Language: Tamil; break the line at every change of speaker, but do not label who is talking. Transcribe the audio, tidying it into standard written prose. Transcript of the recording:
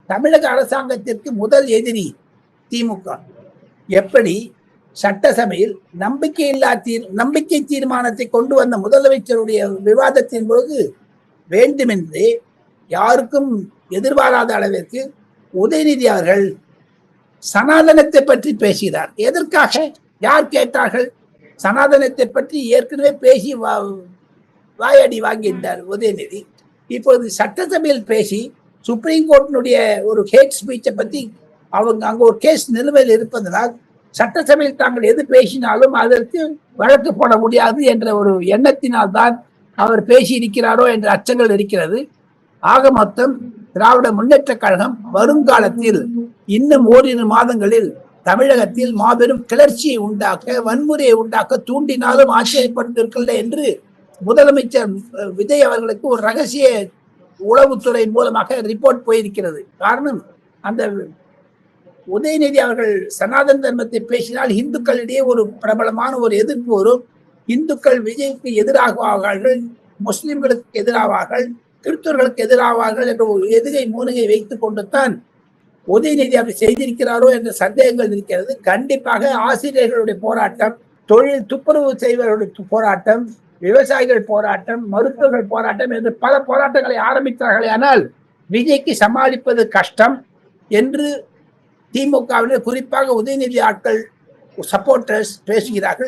தமிழக அரசாங்கத்திற்கு முதல் எதிரி திமுக. எப்படி சட்டசபையில் நம்பிக்கை தீர்மானத்தை கொண்டு வந்த முதலமைச்சருடைய விவாதத்தின் பொழுது வேண்டுமென்றே யாருக்கும் எதிர்பாராத அளவிற்கு உதயநிதி அவர்கள் சனாதனத்தை பற்றி பேசுகிறார். எதற்காக? யார் கேட்டார்கள்? சனாதனத்தை பற்றி ஏற்கனவே பேசி வாயடி வாங்கிட்டார் உதயநிதி. இப்போது சட்டசபையில் பேசி சுப்ரீம் கோர்ட்டினுடைய ஒரு ஹேட் ஸ்பீச்சை பற்றி அங்க ஒரு கேஸ் நிலுவையில் இருப்பதனால் சட்டசபையில் தாங்கள் எது பேசினாலும் அதற்கு வழக்கு போட முடியாது என்ற ஒரு எண்ணத்தினால் தான் அவர் பேசி இருக்கிறாரோ என்ற அச்சங்கள் இருக்கிறது. ஆக மொத்தம் திராவிட முன்னேற்ற கழகம் வருங்காலத்தில் இன்னும் ஓரிரு மாதங்களில் தமிழகத்தில் மாபெரும் கிளர்ச்சியை உண்டாக்க, வன்முறையை உண்டாக்க தூண்டினாலும் ஆச்சரியப்பட்டிருக்கல என்று முதலமைச்சர் விஜய் அவர்களுக்கு ஒரு ரகசிய உளவுத்துறை மூலமாக ரிப்போர்ட் போயிருக்கிறது. காரணம், அந்த உதயநிதி அவர்கள் சனாதன தர்மத்தை பேசினால் இந்துக்களிடையே ஒரு பிரபலமான ஒரு எதிர்ப்பு வரும். இந்துக்கள் விஜய்க்கு எதிராகுவார்கள், முஸ்லிம்களுக்கு எதிராவார்கள், கிறிஸ்தவர்களுக்கு எதிராவார்கள் என்ற ஒரு எதிரை மூலிகை வைத்துக் கொண்டுதான் உதயநிதி அப்படி செய்திருக்கிறாரோ என்ற சந்தேகங்கள் இருக்கிறது. கண்டிப்பாக ஆசிரியர்களுடைய போராட்டம், தொழில் துப்புரவு செய்வர்களுடைய போராட்டம், விவசாயிகள் போராட்டம், மருத்துவர்கள் போராட்டம் என்று பல போராட்டங்களை ஆரம்பித்தார்களே. ஆனால் விஜய்க்கு சமாளிப்பது கஷ்டம் என்று திமுகவினர், குறிப்பாக உதயநிதி ஆட்கள் சப்போர்ட்டர்ஸ் பேசுகிறார்கள்.